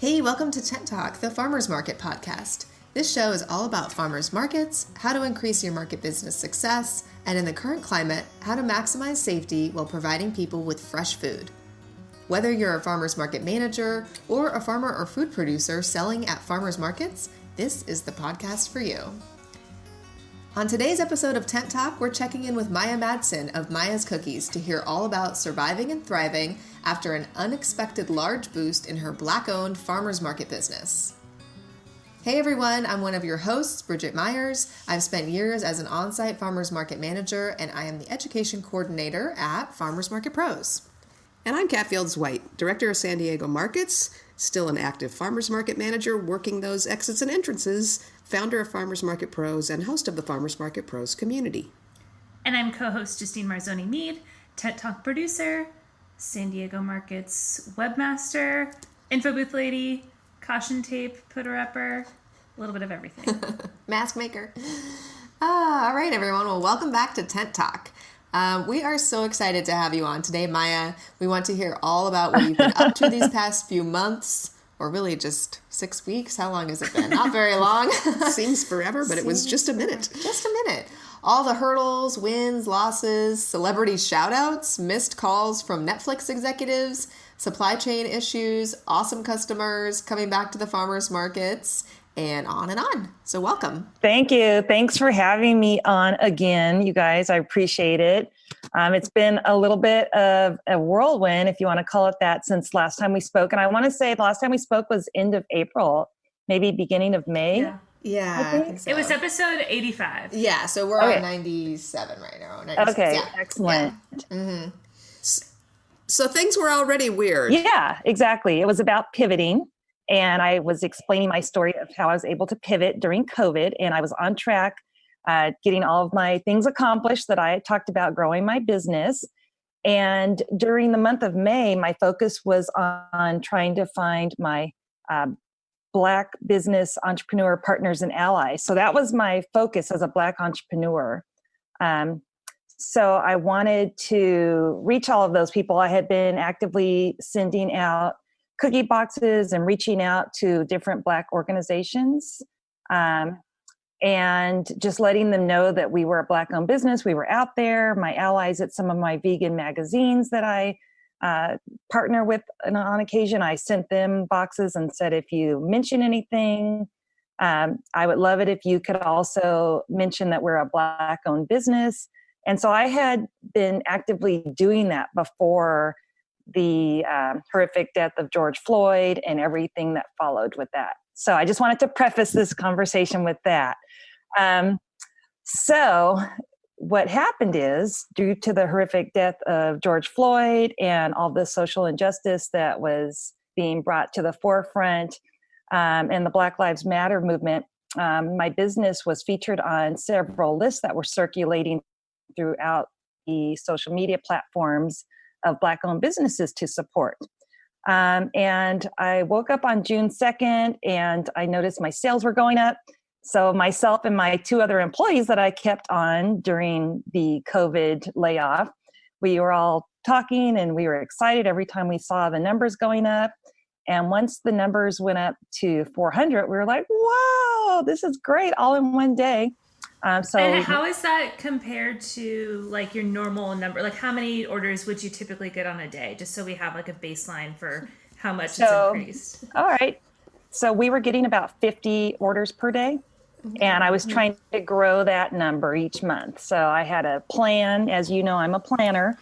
Hey, welcome to Tent Talk, the Farmers Market podcast. This show is all about farmers markets, how to increase your market business success, and in the current climate, how to maximize safety while providing people with fresh food. Whether you're a farmers market manager or a farmer or food producer selling at farmers markets, this is the podcast for you. On today's episode of Tent Talk, we're checking in with Maya Madsen of Maya's Cookies to hear all about surviving and thriving after an unexpected large boost in her Black-owned farmers market business. Hey everyone, I'm one of your hosts, Bridget Myers. I've spent years as an on-site farmers market manager, and I am the education coordinator at Farmers Market Pros. And I'm Kat Fields-White, Director of San Diego Markets, still an active farmers market manager working those exits and entrances, founder of Farmers Market Pros, and host of the Farmers Market Pros community. And I'm co-host Justine Marzoni-Mead, Tent Talk producer, San Diego Markets webmaster, info booth lady, caution tape putter-upper, a little bit of everything. Mask maker. All right, everyone. Well, welcome back to Tent Talk. We are so excited to have you on today, Maya. We want to hear all about what you've been up to these past few months, or really just 6 weeks. How long has it been? Not very long. Seems forever, but it was just a minute. Just a minute. All the hurdles, wins, losses, celebrity shout-outs, missed calls from Netflix executives, supply chain issues, awesome customers coming back to the farmers markets, and on and on. So welcome. Thank you. Thanks for having me on again, you guys. I appreciate it. It's been a little bit of a whirlwind, if you want to call it that, since last time we spoke. And I want to say the last time we spoke was end of April, maybe beginning of May. Yeah, I think so. It was episode 85. Yeah, so we're on 97 right now. 96. Okay, yeah. excellent. Yeah. Mm-hmm. So things were already weird. Yeah, exactly. It was about pivoting. And I was explaining my story of how I was able to pivot during COVID. And I was on track, getting all of my things accomplished that I had talked about growing my business. And during the month of May, my focus was on trying to find my Black business entrepreneur partners and allies. So that was my focus as a Black entrepreneur. So I wanted to reach all of those people. I had been actively sending out cookie boxes and reaching out to different Black organizations, and just letting them know that we were a Black-owned business. We were out there. My allies at some of my vegan magazines that I partner with on occasion, I sent them boxes and said, if you mention anything, I would love it if you could also mention that we're a Black-owned business. And so I had been actively doing that before the horrific death of George Floyd and everything that followed with that. So I just wanted to preface this conversation with that. So what happened is, due to the horrific death of George Floyd and all the social injustice that was being brought to the forefront, and the Black Lives Matter movement, my business was featured on several lists that were circulating throughout the social media platforms of Black-owned businesses to support. And I woke up on June 2nd and I noticed my sales were going up. So myself and my two other employees that I kept on during the COVID layoff, we were all talking and we were excited every time we saw the numbers going up. And once the numbers went up to 400, we were like, wow, this is great, all in one day. And how is that compared to like your normal number? Like how many orders would you typically get on a day? Just so we have like a baseline for how much it's increased. All right. So we were getting about 50 orders per day. And I was trying to grow that number each month. So I had a plan. As you know, I'm a planner.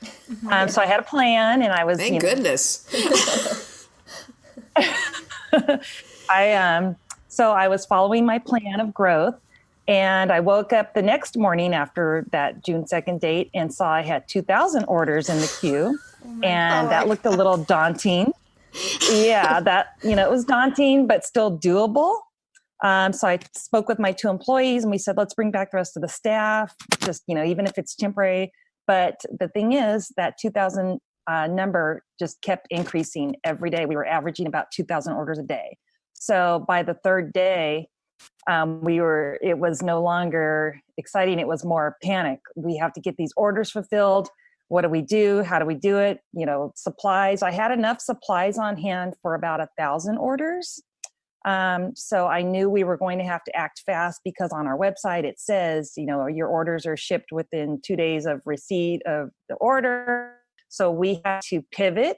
So I had a plan and I was... Thank goodness. So I was following my plan of growth. And I woke up the next morning after that June 2nd date and saw I had 2,000 orders in the queue. That looked a little daunting. Yeah, it was daunting, but still doable. So I spoke with my two employees and we said, let's bring back the rest of the staff, just, even if it's temporary. But the thing is that 2,000 number just kept increasing every day. We were averaging about 2,000 orders a day. So by the third day, it was no longer exciting. It was more panic. We have to get these orders fulfilled. what do we do? How do we do it? Supplies. I had enough supplies on hand for about 1,000 orders. So I knew we were going to have to act fast because on our website it says, your orders are shipped within 2 days of receipt of the order. So we had to pivot.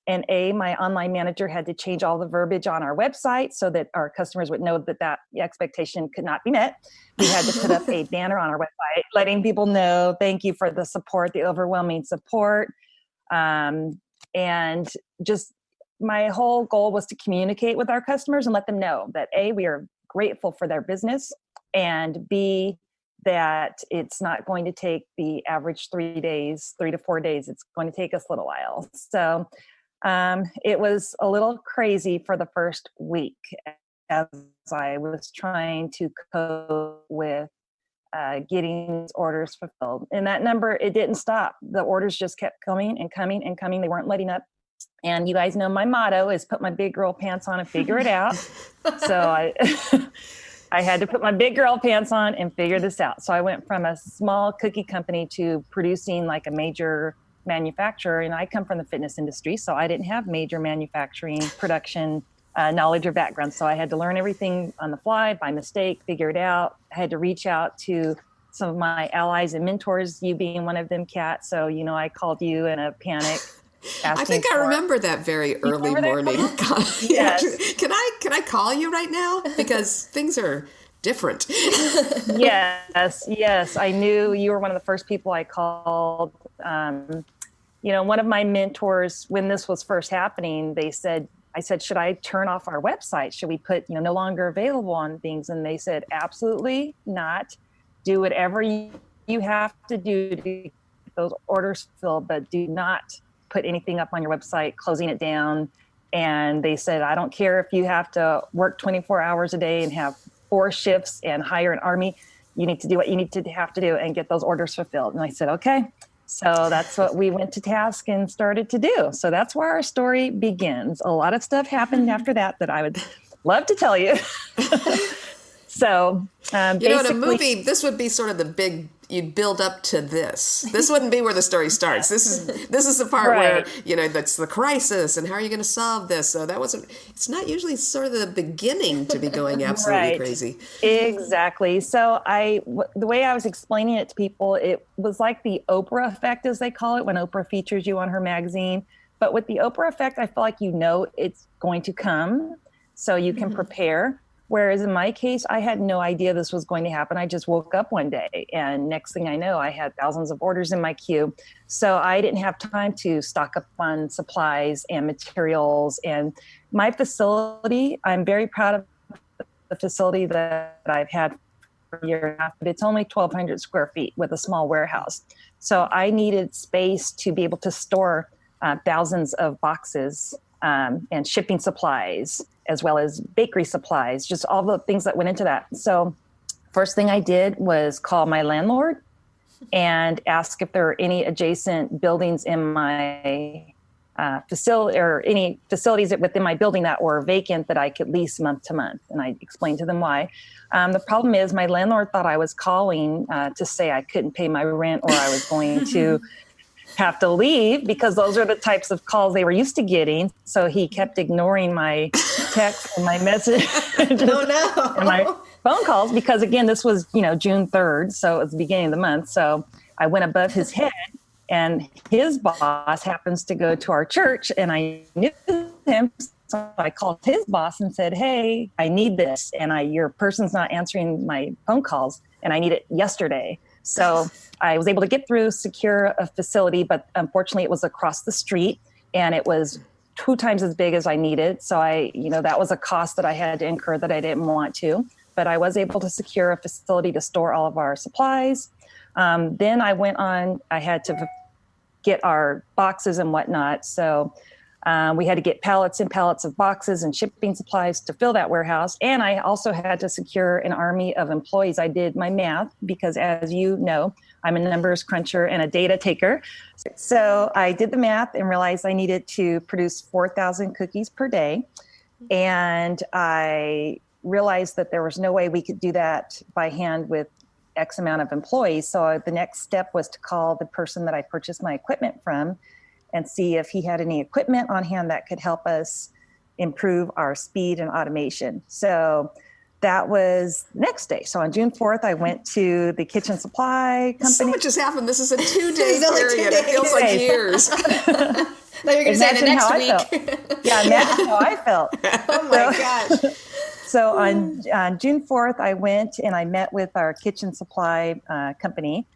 And my online manager had to change all the verbiage on our website so that our customers would know that expectation could not be met. We had to put up a banner on our website letting people know, thank you for the support, the overwhelming support. And just my whole goal was to communicate with our customers and let them know that A, we are grateful for their business, and B, that it's not going to take the average 3 to 4 days. It's going to take us a little while. So it was a little crazy for the first week as I was trying to cope with getting orders fulfilled. And that number, it didn't stop. The orders just kept coming and coming and coming. They weren't letting up. And you guys know my motto is put my big girl pants on and figure it out. So I had to put my big girl pants on and figure this out. So I went from a small cookie company to producing like a major manufacturer. And I come from the fitness industry, so I didn't have major manufacturing production knowledge or background. So I had to learn everything on the fly, by mistake, figure it out. I had to reach out to some of my allies and mentors, you being one of them, Kat. So, I called you in a panic. I think I remember that very early morning. Yes. Can I call you right now? Because things are different. Yes. I knew you were one of the first people I called. One of my mentors, when this was first happening, I said, should I turn off our website? Should we put, no longer available on things? And they said, absolutely not. Do whatever you have to do to get those orders filled, but do not put anything up on your website, closing it down. And they said, I don't care if you have to work 24 hours a day and have 4 shifts and hire an army. You need to do what you need to have to do and get those orders fulfilled. And I said, okay. So that's what we went to task and started to do. So that's where our story begins. A lot of stuff happened after that I would love to tell you. So in a movie, this would be sort of the big, you'd build up to this. This wouldn't be where the story starts. This is the part right. where, that's the crisis and how are you going to solve this? So it's not usually sort of the beginning to be going absolutely crazy. Exactly. So the way I was explaining it to people, it was like the Oprah effect, as they call it, when Oprah features you on her magazine. But with the Oprah effect, I feel like it's going to come, so you can prepare. Whereas in my case, I had no idea this was going to happen. I just woke up one day and next thing I know, I had thousands of orders in my queue. So I didn't have time to stock up on supplies and materials. And my facility, I'm very proud of the facility that I've had for a year and a half, but it's only 1,200 square feet with a small warehouse. So I needed space to be able to store thousands of boxes and shipping supplies, as well as bakery supplies, just all the things that went into that. So first thing I did was call my landlord and ask if there were any adjacent buildings in my facility or any facilities within my building that were vacant that I could lease month to month. And I explained to them why. The problem is my landlord thought I was calling to say I couldn't pay my rent or I was going to have to leave, because those are the types of calls they were used to getting. So he kept ignoring my texts and my messages and my phone calls, because again, this was, June 3rd. So it was the beginning of the month. So I went above his head, and his boss happens to go to our church, and I knew him. So I called his boss and said, hey, I need this. And your person's not answering my phone calls and I need it yesterday. So I was able to get through, secure a facility, but unfortunately it was across the street and it was 2 times as big as I needed. So that was a cost that I had to incur that I didn't want to, but I was able to secure a facility to store all of our supplies. Then I had to get our boxes and whatnot. So we had to get pallets and pallets of boxes and shipping supplies to fill that warehouse. And I also had to secure an army of employees. I did my math because, as you know, I'm a numbers cruncher and a data taker. So I did the math and realized I needed to produce 4,000 cookies per day. And I realized that there was no way we could do that by hand with X amount of employees. So the next step was to call the person that I purchased my equipment from and see if he had any equipment on hand that could help us improve our speed and automation. So that was the next day. So on June 4th, I went to the kitchen supply company. So much has happened. This is a 2-day period. It feels like years. Now you're going to say the next week. Yeah, imagine how I felt. Oh my gosh. So on June 4th, I went and I met with our kitchen supply company,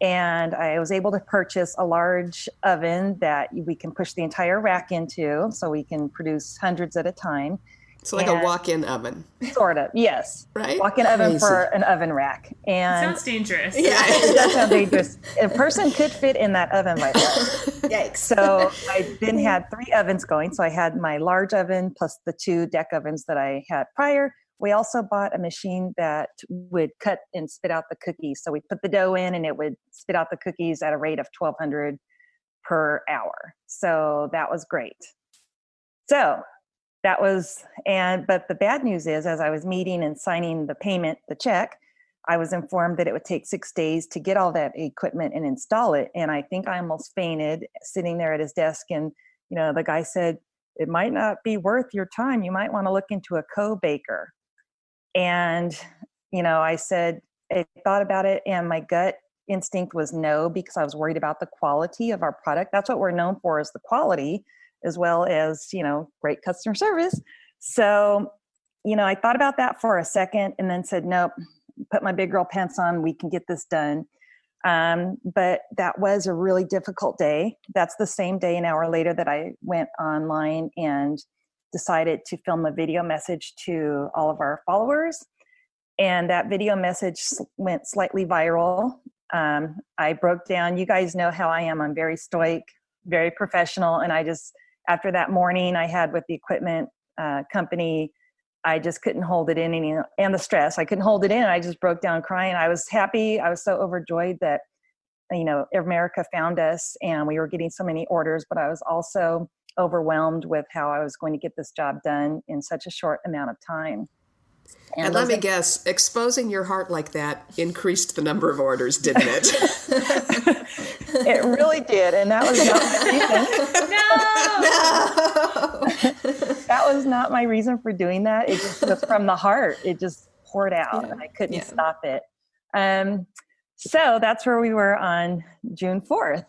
and I was able to purchase a large oven that we can push the entire rack into, so we can produce hundreds at a time. So like a walk-in oven. Sort of, yes. Right? Walk-in oven for an oven rack. And sounds dangerous. Yeah, it does sound dangerous. A person could fit in that oven by itself. Yikes. So I then had 3 ovens going. So I had my large oven plus the 2 deck ovens that I had prior. We also bought a machine that would cut and spit out the cookies. So we put the dough in and it would spit out the cookies at a rate of 1,200 per hour. So that was great. So that was, but the bad news is, as I was meeting and signing the payment, the check, I was informed that it would take 6 days to get all that equipment and install it. And I think I almost fainted sitting there at his desk. And, the guy said, it might not be worth your time. You might want to look into a co-baker. And, I said, I thought about it and my gut instinct was no, because I was worried about the quality of our product. That's what we're known for, is the quality, as well as, great customer service. So, I thought about that for a second and then said, nope, put my big girl pants on. We can get this done. But that was a really difficult day. That's the same day, an hour later, that I went online and decided to film a video message to all of our followers. And that video message went slightly viral. I broke down. You guys know how I am. I'm very stoic, very professional. And after that morning I had with the equipment company, I just couldn't hold it in and the stress. I couldn't hold it in. I just broke down crying. I was happy. I was so overjoyed that, America found us and we were getting so many orders, but I was also overwhelmed with how I was going to get this job done in such a short amount of time. And let me guess, exposing your heart like that increased the number of orders, didn't it? It really did. And that was not my reason. No! That was not my reason for doing that. It just was from the heart. It just poured out and I couldn't stop it. So that's where we were on June 4th.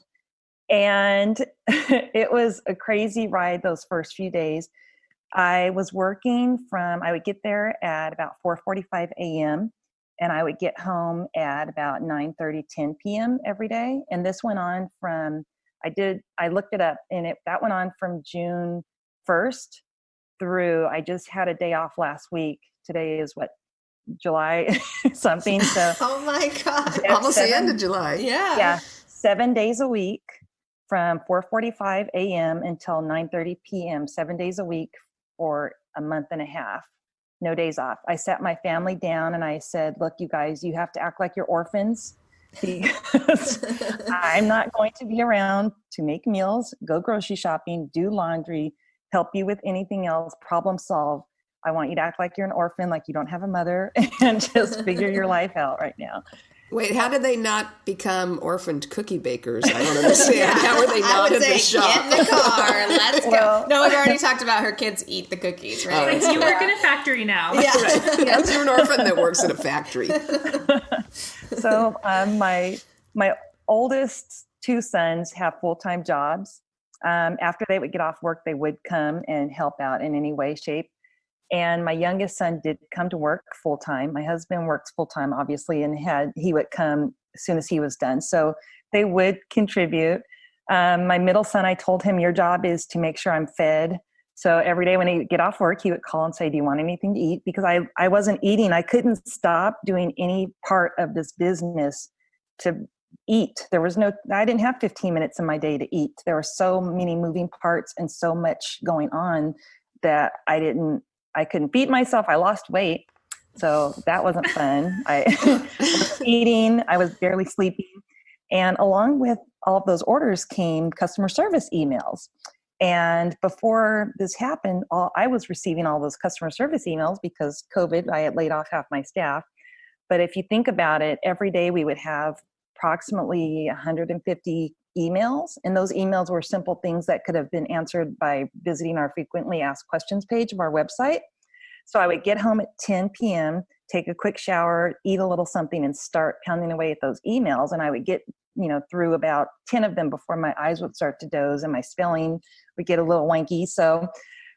And it was a crazy ride those first few days. I was working I would get there at about 4:45 a.m. and I would get home at about 9:30, 10 p.m. every day. And this went on I looked it up, and that went on from June 1st through, I just had a day off last week. Today is July something. So oh my God. Almost the end of July. Yeah. Yeah. 7 days a week from 4:45 a.m. until 9:30 p.m., 7 days a week for a month and a half, no days off. I sat my family down and I said, look, you guys, you have to act like you're orphans, because I'm not going to be around to make meals, go grocery shopping, do laundry, help you with anything else, problem solve. I want you to act like you're an orphan, like you don't have a mother, and just figure your life out right now. Wait, how did they not become orphaned cookie bakers? I don't understand. How are they not in the shop? Get in the car. Let's go. No, we've already talked about her kids eat the cookies, right? You work in a factory now. Yeah. Right. Yes, you're an orphan that works in a factory. So my oldest 2 sons have full-time jobs. After they would get off work, they would come and help out in any way, shape. And my youngest son did come to work full-time. My husband works full-time, obviously, and he would come as soon as he was done. So they would contribute. My middle son, I told him, your job is to make sure I'm fed. So every day when he would get off work, he would call and say, do you want anything to eat? Because I wasn't eating. I couldn't stop doing any part of this business to eat. I didn't have 15 minutes in my day to eat. There were so many moving parts and so much going on that I couldn't feed myself. I lost weight. So that wasn't fun. I was eating. I was barely sleeping. And along with all of those orders came customer service emails. And before this happened, I was receiving all those customer service emails because COVID, I had laid off half my staff. But if you think about it, every day we would have approximately 150 emails, and those emails were simple things that could have been answered by visiting our frequently asked questions page of our website. So I would get home at 10 p.m., take a quick shower, eat a little something, and start pounding away at those emails. And I would get, through about 10 of them before my eyes would start to doze and my spelling would get a little wanky. So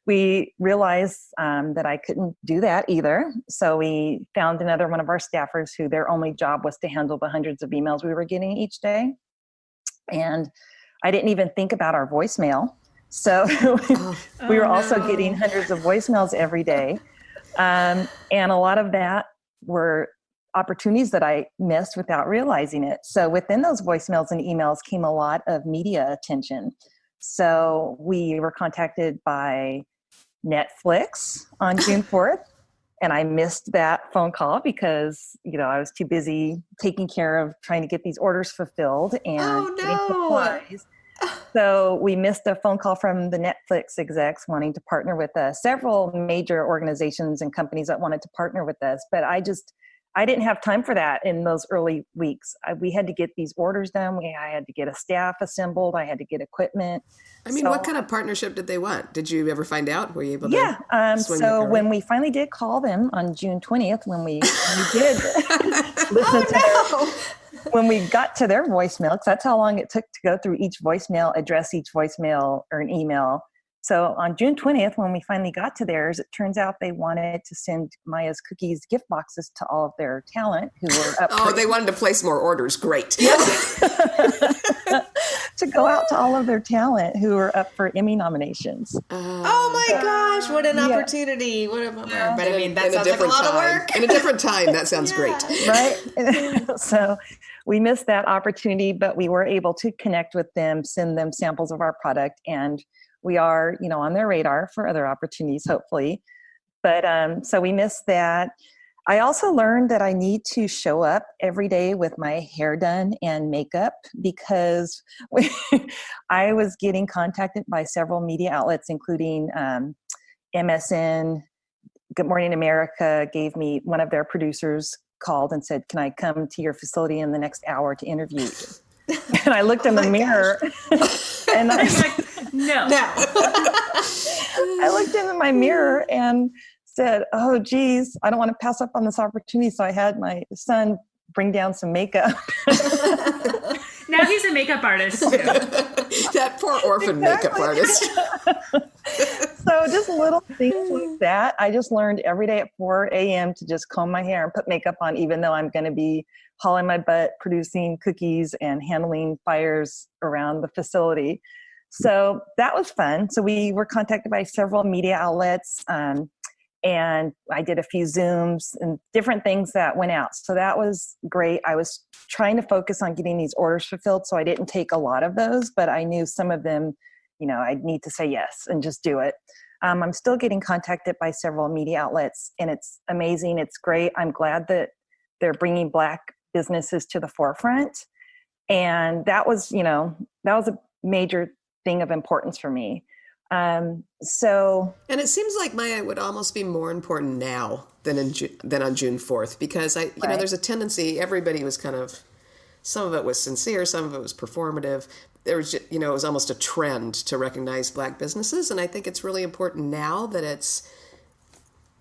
we realized that I couldn't do that either. So we found another one of our staffers who their only job was to handle the hundreds of emails we were getting each day. And I didn't even think about our voicemail. So we were also getting hundreds of voicemails every day. And a lot of that were opportunities that I missed without realizing it. So within those voicemails and emails came a lot of media attention. So we were contacted by Netflix on June 4th. And I missed that phone call because, I was too busy taking care of trying to get these orders fulfilled and getting supplies. So we missed a phone call from the Netflix execs wanting to partner with us, several major organizations and companies that wanted to partner with us. But I didn't have time for that in those early weeks. We had to get these orders done. I had to get a staff assembled. I had to get equiment. What kind of partnership did they want? Did you ever find out? Were you able to? Yeah. So when we finally did call them on June 20th, when we did when we got to their voicemail, because that's how long it took to go through each voicemail, address each voicemail or an email. So on June 20th, when we finally got to theirs, it turns out they wanted to send Maya's Cookies gift boxes to all of their talent who were up. They wanted to place more orders. Great. Yes. To go out to all of their talent who were up for Emmy nominations. Oh my gosh, what an opportunity. What a bummer. But that sounds like a lot of work. In a different time, that sounds great. Right? So we missed that opportunity, but we were able to connect with them, send them samples of our product, and we are, on their radar for other opportunities, hopefully. But so we missed that. I also learned that I need to show up every day with my hair done and makeup because I was getting contacted by several media outlets, including MSN, Good Morning America gave me, one of their producers called and said, "Can I come to your facility in the next hour to interview you?" And I looked in the mirror and I was like, no. I looked into my mirror and said, "Oh, geez, I don't want to pass up on this opportunity." So I had my son bring down some makeup. Now he's a makeup artist too. That poor orphan makeup artist. So just little things like that. I just learned every day at 4 a.m. to just comb my hair and put makeup on, even though I'm going to be hauling my butt, producing cookies and handling fires around the facility. So that was fun. So we were contacted by several media outlets, and I did a few Zooms and different things that went out. So that was great. I was trying to focus on getting these orders fulfilled, so I didn't take a lot of those, but I knew some of them, I'd need to say yes and just do it. I'm still getting contacted by several media outlets, and it's amazing. It's great. I'm glad that they're bringing Black businesses to the forefront. And that was a major thing of importance for me. And it seems like, Maya, it would almost be more important now than on June 4th, because there's a tendency, everybody was kind of, some of it was sincere, some of it was performative. There was, it was almost a trend to recognize Black businesses. And I think it's really important now that it's,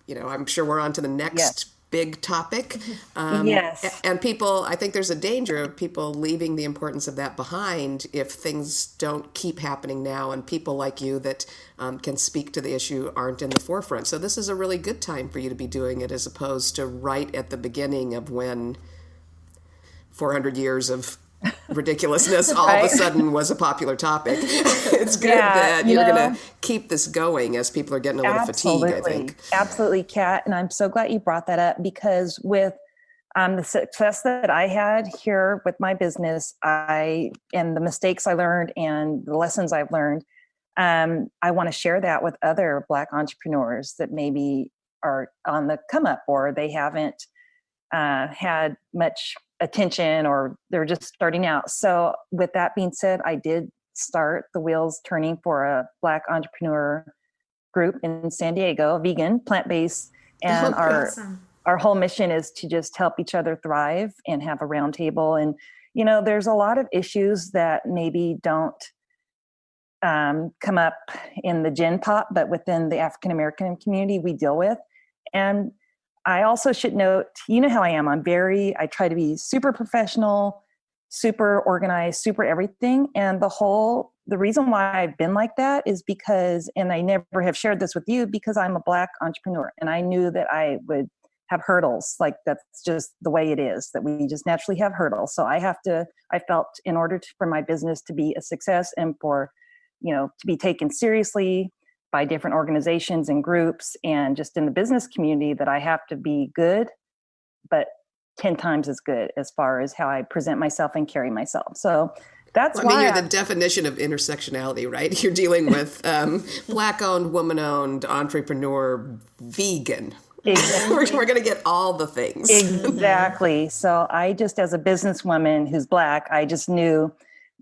I'm sure we're on to the next big topic. Yes. And people, I think there's a danger of people leaving the importance of that behind if things don't keep happening now and people like you that can speak to the issue aren't in the forefront. So this is a really good time for you to be doing it, as opposed to right at the beginning of when 400 years of ridiculousness all of a sudden was a popular topic. It's good that you're going to keep this going as people are getting a little fatigued, I think. Absolutely, Kat. And I'm so glad you brought that up, because with the success that I had here with my business, and the mistakes I learned and the lessons I've learned, I want to share that with other Black entrepreneurs that maybe are on the come up, or they haven't had much attention, or they're just starting out. So with that being said, I did start the wheels turning for a Black entrepreneur group in San Diego, vegan, plant-based, and our whole mission is to just help each other thrive and have a round table. And, there's a lot of issues that maybe don't come up in the Gen Pop, but within the African American community we deal with. And I also should note, how I am. I try to be super professional, super organized, super everything. And the reason why I've been like that is because, and I never have shared this with you, because I'm a Black entrepreneur and I knew that I would have hurdles. Like that's just the way it is, that we just naturally have hurdles. So I felt in order for my business to be a success and for, to be taken seriously by different organizations and groups and just in the business community, that I have to be good, but 10 times as good as far as how I present myself and carry myself. So that's why you're the definition of intersectionality, right? You're dealing with Black-owned, woman-owned, entrepreneur, vegan. Exactly. We're going to get all the things. Exactly. So I just, as a businesswoman who's Black, I just knew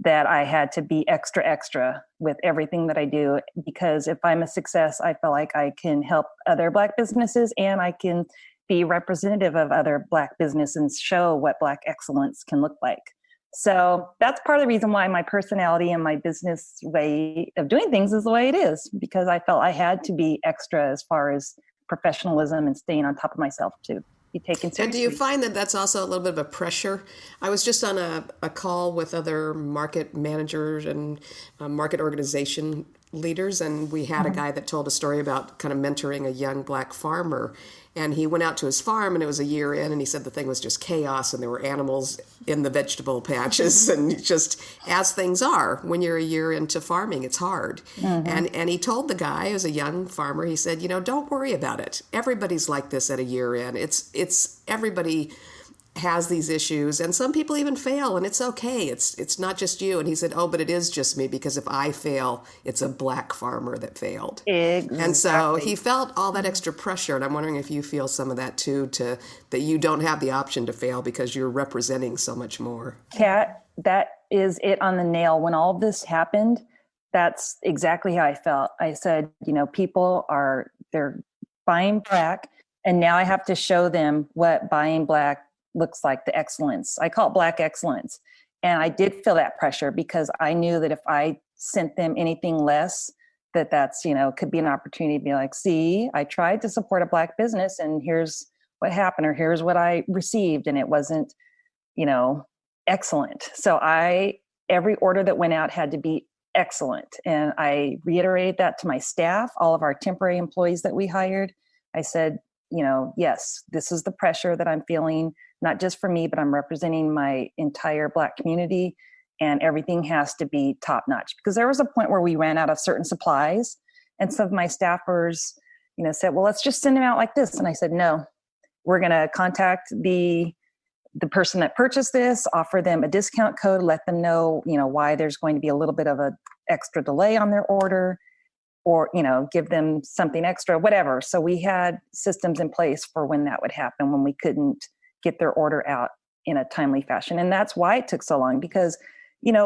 that I had to be extra with everything that I do, because if I'm a success, I feel like I can help other Black businesses and I can be representative of other Black businesses and show what Black excellence can look like. So that's part of the reason why my personality and my business way of doing things is the way it is, because I felt I had to be extra as far as professionalism and staying on top of myself to be taken seriously. And do you find that that's also a little bit of a pressure? I was just on a call with other market managers and market organization leaders, and we had a guy that told a story about kind of mentoring a young Black farmer. And he went out to his farm, and it was a year in, and he said the thing was just chaos, and there were animals in the vegetable patches, and just as things are when you're a year into farming, it's hard. And he told the guy, as a young farmer, he said, don't worry about it. Everybody's like this at a year in. It's everybody has these issues, and some people even fail, and it's okay. It's not just you. And he said, but it is just me, because if I fail, it's a Black farmer that failed. Exactly. And so he felt all that extra pressure, and I'm wondering if you feel some of that too, that you don't have the option to fail because you're representing so much more. Kat, that is it on the nail. When all this happened, that's exactly how I felt. I said, people they're buying Black, and now I have to show them what buying Black looks like, the excellence. I call it Black excellence. And I did feel that pressure, because I knew that if I sent them anything less, that's, could be an opportunity to be like, see, I tried to support a Black business and here's what happened, or here's what I received. And it wasn't, excellent. So every order that went out had to be excellent. And I reiterated that to my staff, all of our temporary employees that we hired. I said, yes, this is the pressure that I'm feeling, not just for me, but I'm representing my entire Black community, and everything has to be top notch. Because there was a point where we ran out of certain supplies, and some of my staffers, said, well, let's just send them out like this. And I said, no, we're going to contact the person that purchased this, offer them a discount code, let them know, why there's going to be a little bit of a extra delay on their order, or, give them something extra, whatever. So we had systems in place for when that would happen, when we couldn't get their order out in a timely fashion. And that's why it took so long, because,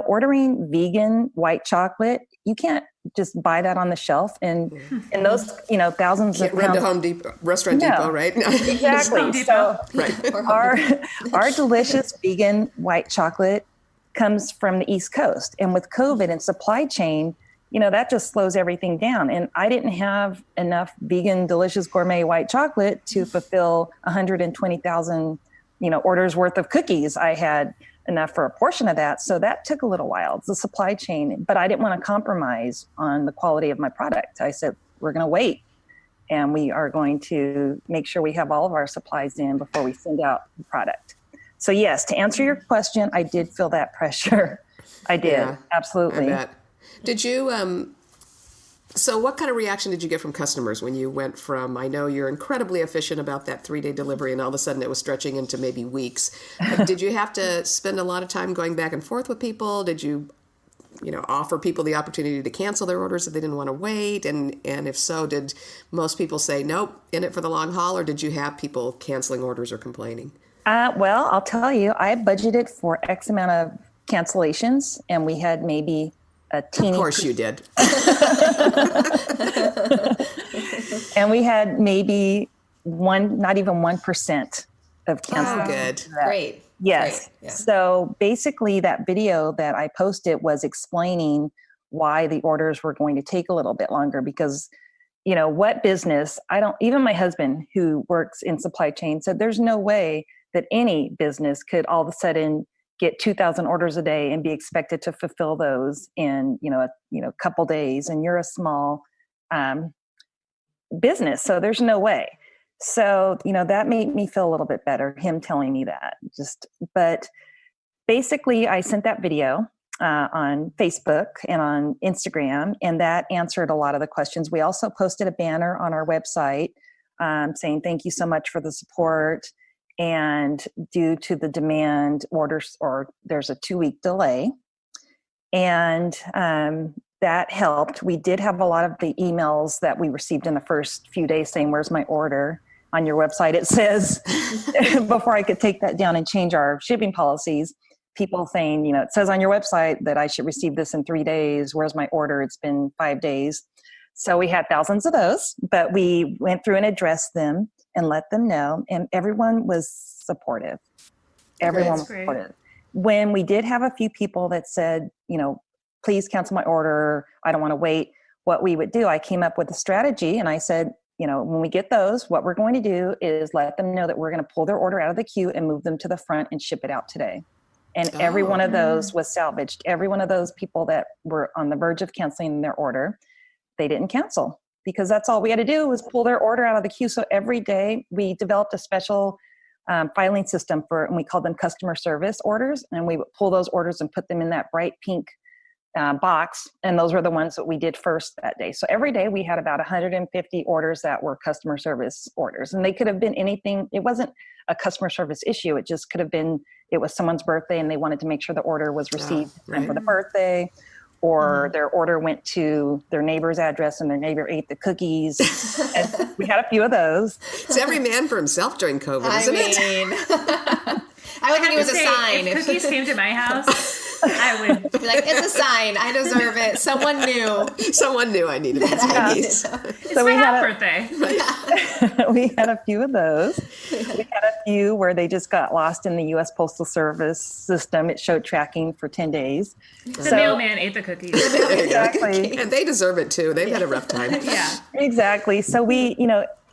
ordering vegan white chocolate, you can't just buy that on the shelf. And those, thousands Can't of run pounds. to Home Depot, Restaurant Depot, right? Exactly. So our delicious vegan white chocolate comes from the East Coast. And with COVID and supply chain, that just slows everything down. And I didn't have enough vegan, delicious gourmet white chocolate to fulfill 120,000, orders worth of cookies. I had enough for a portion of that. So that took a little while. It's the supply chain, but I didn't want to compromise on the quality of my product. I said, we're going to wait, and we are going to make sure we have all of our supplies in before we send out the product. So yes, to answer your question, I did feel that pressure. I did. Yeah, absolutely. I bet. Did you, so what kind of reaction did you get from customers when you went from, I know you're incredibly efficient about that 3-day delivery, and all of a sudden it was stretching into maybe weeks. Did you have to spend a lot of time going back and forth with people? Did you, offer people the opportunity to cancel their orders if they didn't want to wait? And if so, did most people say, nope, in it for the long haul, or did you have people canceling orders or complaining? Well, I'll tell you, I budgeted for X amount of cancellations, and we had maybe a teeny. Of course you did. And we had maybe not even 1% of cancelled. Oh, good. Great. Yes. Great. Yeah. So basically that video that I posted was explaining why the orders were going to take a little bit longer because, what business, even my husband who works in supply chain said there's no way that any business could all of a sudden get 2,000 orders a day and be expected to fulfill those in, a couple days. And you're a small business. So there's no way. So, that made me feel a little bit better, him telling me that. But basically, I sent that video on Facebook and on Instagram, and that answered a lot of the questions. We also posted a banner on our website saying, thank you so much for the support. And due to the demand orders, or there's a 2-week delay. And that helped. We did have a lot of the emails that we received in the first few days saying, where's my order? On your website, it says, before I could take that down and change our shipping policies, people saying, it says on your website that I should receive this in 3 days. Where's my order? It's been 5 days. So we had thousands of those, but we went through and addressed them and let them know. And everyone was supportive. Everyone was supportive. When we did have a few people that said, please cancel my order, I don't want to wait, what we would do, I came up with a strategy and I said, when we get those, what we're going to do is let them know that we're going to pull their order out of the queue and move them to the front and ship it out today. And every one of those was salvaged. Every one of those people that were on the verge of canceling their order, they didn't cancel because that's all we had to do was pull their order out of the queue. So every day we developed a special filing system and we called them customer service orders. And we would pull those orders and put them in that bright pink box. And those were the ones that we did first that day. So every day we had about 150 orders that were customer service orders. And they could have been anything. It wasn't a customer service issue. It just could have been, it was someone's birthday and they wanted to make sure the order was received for the birthday, or their order went to their neighbor's address and their neighbor ate the cookies. And we had a few of those. It's every man for himself during COVID, isn't it? I would think it was a sign. If cookies came to my house, I would be like, it's a sign. I deserve it. Someone knew. Someone knew I needed these cookies. It's my half birthday. We had a few of those. We had a few where they just got lost in the U.S. Postal Service system. It showed tracking for 10 days. The mailman ate the cookies. Exactly. And they deserve it too. They've had a rough time. Yeah. Exactly. So we,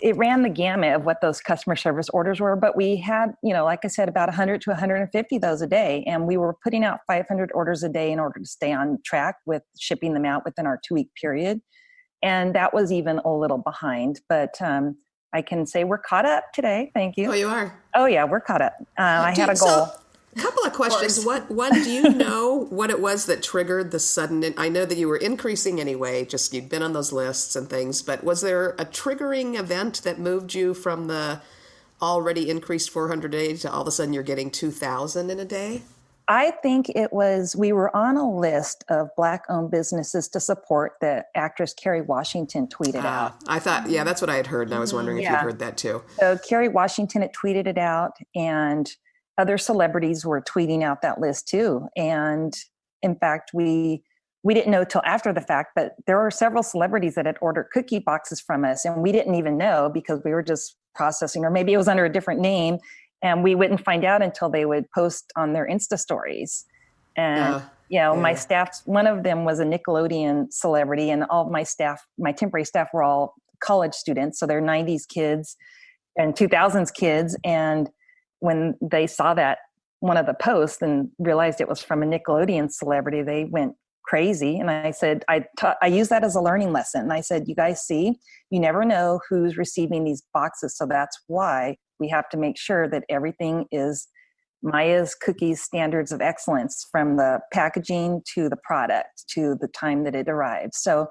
it ran the gamut of what those customer service orders were, but we had, like I said, about 100 to 150 of those a day. And we were putting out 500 orders a day in order to stay on track with shipping them out within our 2-week period. And that was even a little behind, but I can say we're caught up today. Thank you. Oh, you are? Oh yeah, we're caught up. I had a goal. A couple of questions. One, do you know what it was that triggered the sudden? I know that you were increasing anyway, just you'd been on those lists and things, but was there a triggering event that moved you from the already increased 400 a day to all of a sudden you're getting 2,000 in a day? I think it was, we were on a list of Black-owned businesses to support that actress Kerry Washington tweeted out. I thought, that's what I had heard, and I was wondering if you'd heard that too. So Kerry Washington had tweeted it out, and other celebrities were tweeting out that list too. And in fact, we didn't know till after the fact, but there were several celebrities that had ordered cookie boxes from us, and we didn't even know because we were just processing, or maybe it was under a different name. And we wouldn't find out until they would post on their Insta stories. And, my staff, one of them was a Nickelodeon celebrity, and all of my staff, my temporary staff, were all college students. So they're 90s kids and 2000s kids. And when they saw that one of the posts and realized it was from a Nickelodeon celebrity, they went crazy. And I said, I use that as a learning lesson. And I said, you guys see, you never know who's receiving these boxes. So that's why we have to make sure that everything is Maya's Cookies standards of excellence, from the packaging to the product to the time that it arrives. So,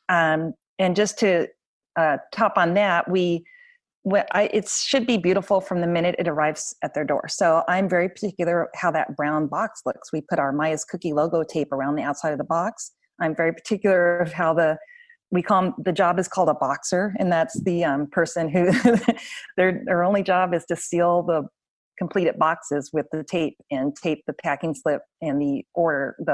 and just to top on that, it should be beautiful from the minute it arrives at their door. So I'm very particular how that brown box looks. We put our Maya's Cookie logo tape around the outside of the box. I'm very particular of how the job is called a boxer, and that's the person who their only job is to seal the completed boxes with the tape and tape the packing slip and the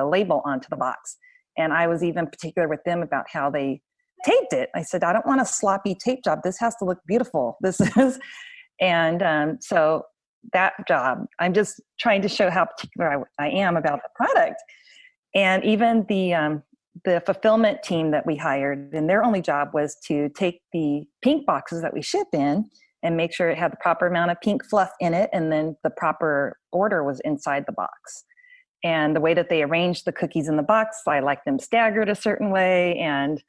label onto the box. And I was even particular with them about how they taped it. I said, I don't want a sloppy tape job. This has to look beautiful. So that job, I'm just trying to show how particular I am about the product. And even the fulfillment team that we hired, and their only job was to take the pink boxes that we ship in and make sure it had the proper amount of pink fluff in it, and then the proper order was inside the box. And the way that they arranged the cookies in the box, I like them staggered a certain way, and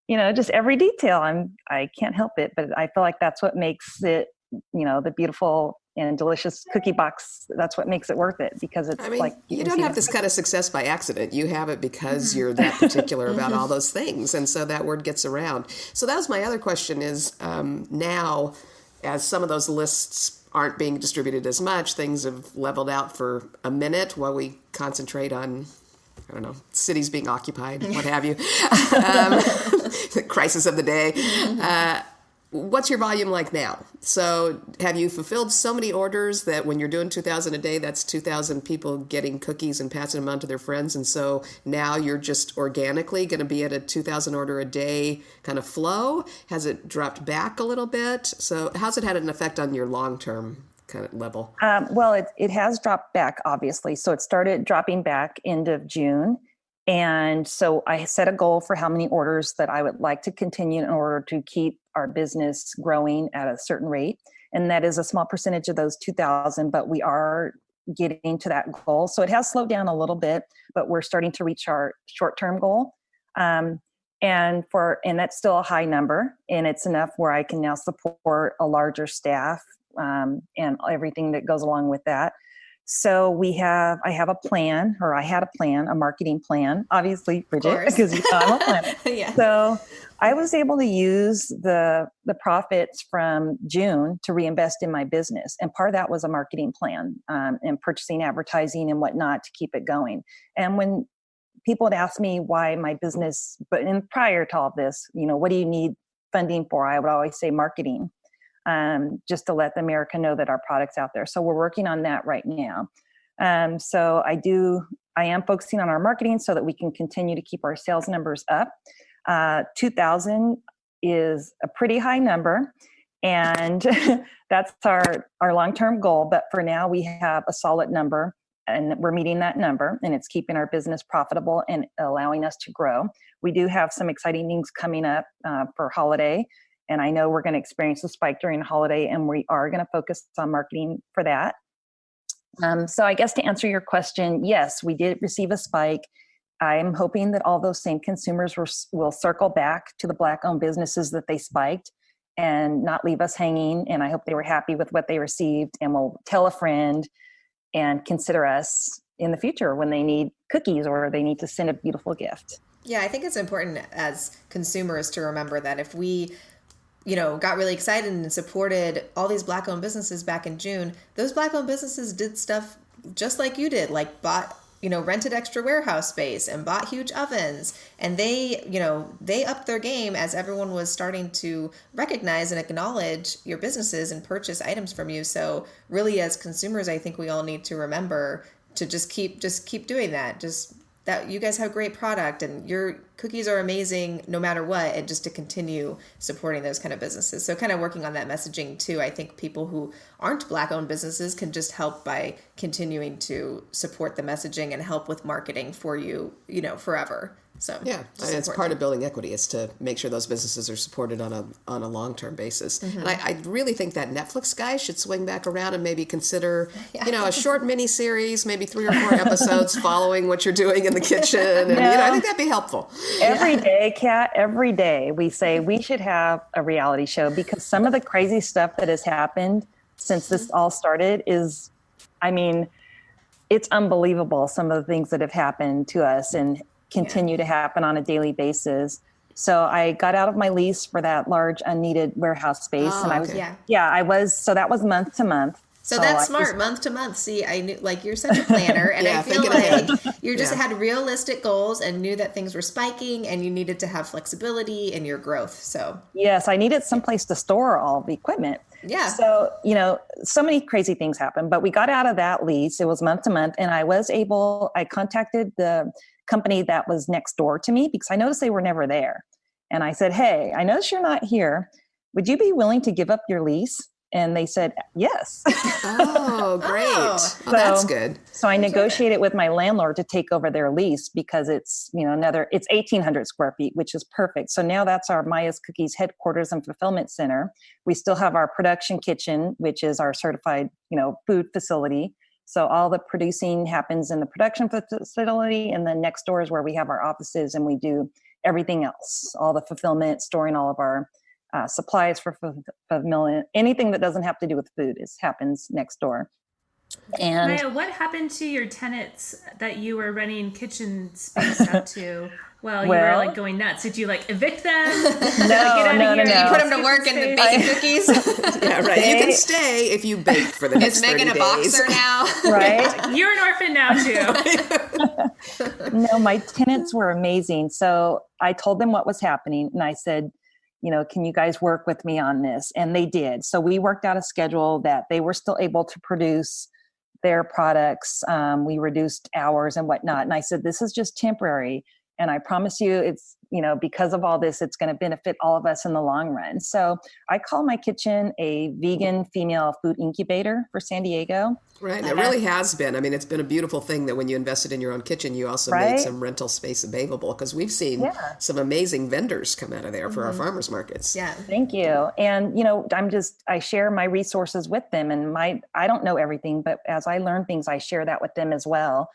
just every detail. I can't help it, but I feel like that's what makes it, the beautiful and delicious cookie box. That's what makes it worth it, because it's you don't have this kind of success by accident. You have it because you're that particular about all those things. And so that word gets around. So that was my other question is, now as some of those lists aren't being distributed as much, things have leveled out for a minute while we concentrate on, I don't know, cities being occupied, what have you. The crisis of the day. What's your volume like now? So have you fulfilled so many orders that when you're doing 2,000 a day, that's 2,000 people getting cookies and passing them on to their friends? And so now you're just organically going to be at a 2,000 order a day kind of flow? Has it dropped back a little bit? So how's it had an effect on your long-term kind of level? Well, it has dropped back, obviously. So it started dropping back end of June. And so I set a goal for how many orders that I would like to continue in order to keep our business growing at a certain rate. And that is a small percentage of those 2,000, but we are getting to that goal. So it has slowed down a little bit, but we're starting to reach our short-term goal. And that's still a high number, and it's enough where I can now support a larger staff and everything that goes along with that. So I had a plan, a marketing plan, obviously, Bridget, because I'm a planner. Yeah. So I was able to use the profits from June to reinvest in my business. And part of that was a marketing plan and purchasing advertising and whatnot to keep it going. And when people would ask me why my business, prior to all this, what do you need funding for? I would always say marketing. Just to let America know that our product's out there. So we're working on that right now. So I am focusing on our marketing so that we can continue to keep our sales numbers up. 2,000 is a pretty high number, and that's our long-term goal. But for now, we have a solid number, and we're meeting that number, and it's keeping our business profitable and allowing us to grow. We do have some exciting things coming up for holiday. And I know we're going to experience a spike during the holiday, and we are going to focus on marketing for that. So I guess to answer your question, yes, we did receive a spike. I'm hoping that all those same consumers will circle back to the Black-owned businesses that they spiked and not leave us hanging. And I hope they were happy with what they received and will tell a friend and consider us in the future when they need cookies or they need to send a beautiful gift. Yeah, I think it's important as consumers to remember that if we got really excited and supported all these Black-owned businesses back in June, those Black-owned businesses did stuff just like you did, like bought, rented extra warehouse space and bought huge ovens. And they upped their game as everyone was starting to recognize and acknowledge your businesses and purchase items from you. So really, as consumers, I think we all need to remember to just keep doing that. Just that you guys have a great product and your cookies are amazing no matter what, and just to continue supporting those kind of businesses. So kind of working on that messaging too. I think people who aren't Black-owned businesses can just help by continuing to support the messaging and help with marketing for you, forever. So yeah, it's part of building equity is to make sure those businesses are supported on a long-term basis. Mm-hmm. And I really think that Netflix guy should swing back around and maybe consider, a short mini series, maybe 3 or 4 episodes following what you're doing in the kitchen. And I think that'd be helpful. Every day, Kat, every day we say we should have a reality show, because some of the crazy stuff that has happened since this all started is, it's unbelievable. Some of the things that have happened to us and continue to happen on a daily basis. So I got out of my lease for that large unneeded warehouse space. Oh, and I was, so that was month to month. So that's smart, month to month. See, I knew, you're such a planner, and I feel like you just had realistic goals and knew that things were spiking and you needed to have flexibility in your growth. So yes, I needed someplace to store all the equipment. Yeah. So, so many crazy things happened, but we got out of that lease. It was month to month, and I contacted the company that was next door to me because I noticed they were never there. And I said, hey, I notice you're not here. Would you be willing to give up your lease? And they said, yes. Oh, great. Oh, that's good. So I negotiated with my landlord to take over their lease because it's, it's 1,800 square feet, which is perfect. So now that's our Maya's Cookies headquarters and fulfillment center. We still have our production kitchen, which is our certified, food facility. So all the producing happens in the production facility, and then next door is where we have our offices, and we do everything else, all the fulfillment, storing all of our supplies for fulfillment. Anything that doesn't have to do with food happens next door. And Maya, what happened to your tenants that you were renting kitchen space out to? Well, you were like going nuts. Did you like evict them? No. You put them to work in the baking cookies? Yeah, right. You can stay if you bake for the next 30 days. It's Megan a boxer now. Right. You're an orphan now too. No, my tenants were amazing. So I told them what was happening, and I said, can you guys work with me on this? And they did. So we worked out a schedule that they were still able to produce their products. We reduced hours and whatnot. And I said, this is just temporary. And I promise you, it's, because of all this, it's going to benefit all of us in the long run. So I call my kitchen a vegan female food incubator for San Diego. Right. It really has been. I mean, it's been a beautiful thing that when you invested in your own kitchen, you also made some rental space available, because we've seen some amazing vendors come out of there for our farmers markets. Yeah. Thank you. And, I share my resources with them, and I don't know everything, but as I learn things, I share that with them as well.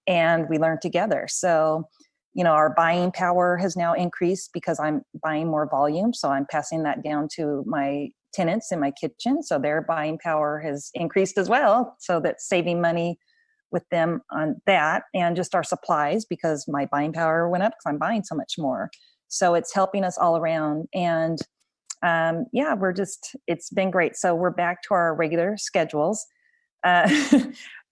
And we learn together. So, our buying power has now increased because I'm buying more volume. So I'm passing that down to my tenants in my kitchen. So their buying power has increased as well. So that's saving money with them on that, and just our supplies, because my buying power went up because I'm buying so much more. So it's helping us all around. And it's been great. So we're back to our regular schedules.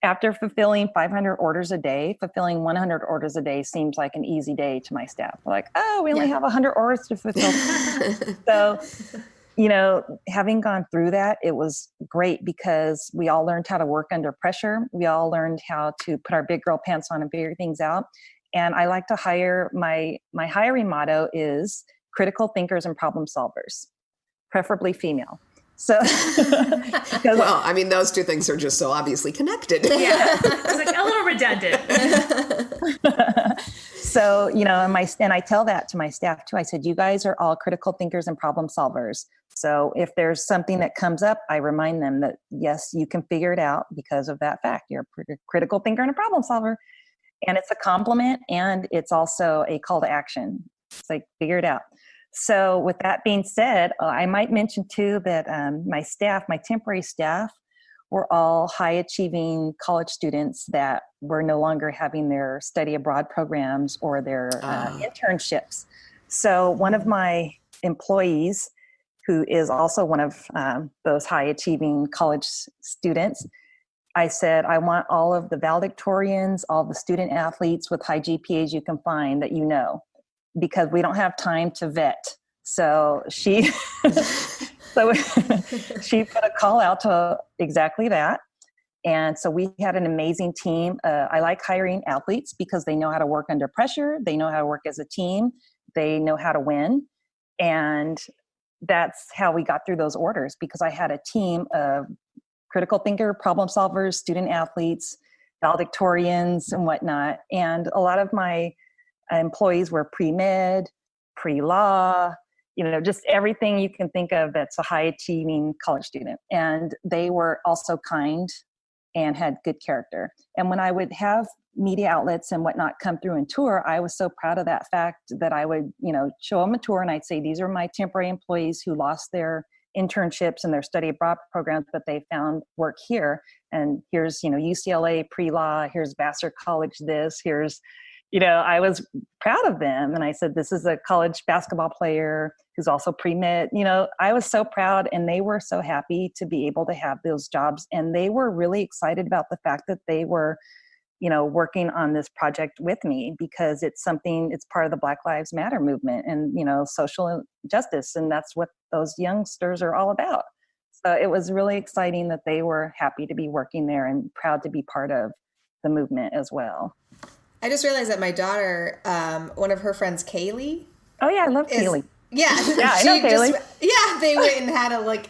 After fulfilling 500 orders a day, fulfilling 100 orders a day seems like an easy day to my staff. We're like, we only have 100 orders to fulfill. So, having gone through that, it was great because we all learned how to work under pressure. We all learned how to put our big girl pants on and figure things out. And I like to hire, my hiring motto is critical thinkers and problem solvers, preferably female. So, well, I mean, those two things are just so obviously connected. Yeah, it's like a little redundant. So, and I tell that to my staff too. I said, you guys are all critical thinkers and problem solvers. So if there's something that comes up, I remind them that, yes, you can figure it out because of that fact. You're a critical thinker and a problem solver. And it's a compliment, and it's also a call to action. It's like, figure it out. So with that being said, I might mention too that my temporary staff were all high achieving college students that were no longer having their study abroad programs or their internships. So one of my employees, who is also one of those high achieving college students, I said, I want all of the valedictorians, all the student athletes with high GPAs you can find that because we don't have time to vet. So she she put a call out to exactly that. And so we had an amazing team. I like hiring athletes because they know how to work under pressure. They know how to work as a team. They know how to win. And that's how we got through those orders, because I had a team of critical thinker, problem solvers, student athletes, valedictorians, and whatnot. And a lot of my employees were pre-med, pre-law, just everything you can think of that's a high achieving college student. And they were also kind and had good character. And when I would have media outlets and whatnot come through and tour, I was so proud of that fact that I would, show them a tour, and I'd say, these are my temporary employees who lost their internships and their study abroad programs, but they found work here. And here's, UCLA pre-law, here's Vassar College here's, I was proud of them. And I said, this is a college basketball player who's also pre-med. I was so proud, and they were so happy to be able to have those jobs. And they were really excited about the fact that they were, working on this project with me, because it's part of the Black Lives Matter movement and, social justice. And that's what those youngsters are all about. So it was really exciting that they were happy to be working there and proud to be part of the movement as well. I just realized that my daughter, one of her friends, Kaylee. Oh yeah, I love Kaylee. Yeah. Yeah, I know, Kaylee. They went and had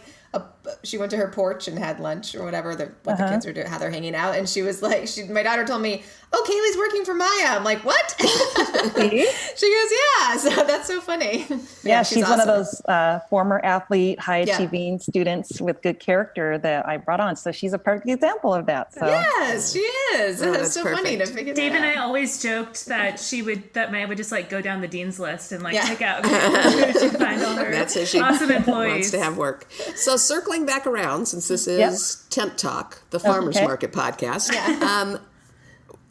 she went to her porch and had lunch or whatever, what the kids were doing, how they're hanging out. And she was like, my daughter told me, oh, Kaylee's working for Maya. I'm like, what? She goes, yeah. So that's so funny. Yeah, she's awesome. One of those former athlete, high achieving students with good character that I brought on. So she's a perfect example of that. So yes, she is. Oh, that's so perfect. funny to figure Dave that and out. I always joked that Maya would just like go down the dean's list and like pick out who she'd find all her awesome employees. Wants to have work. So circling back around, since this is Tent Talk, the Farmers Market podcast,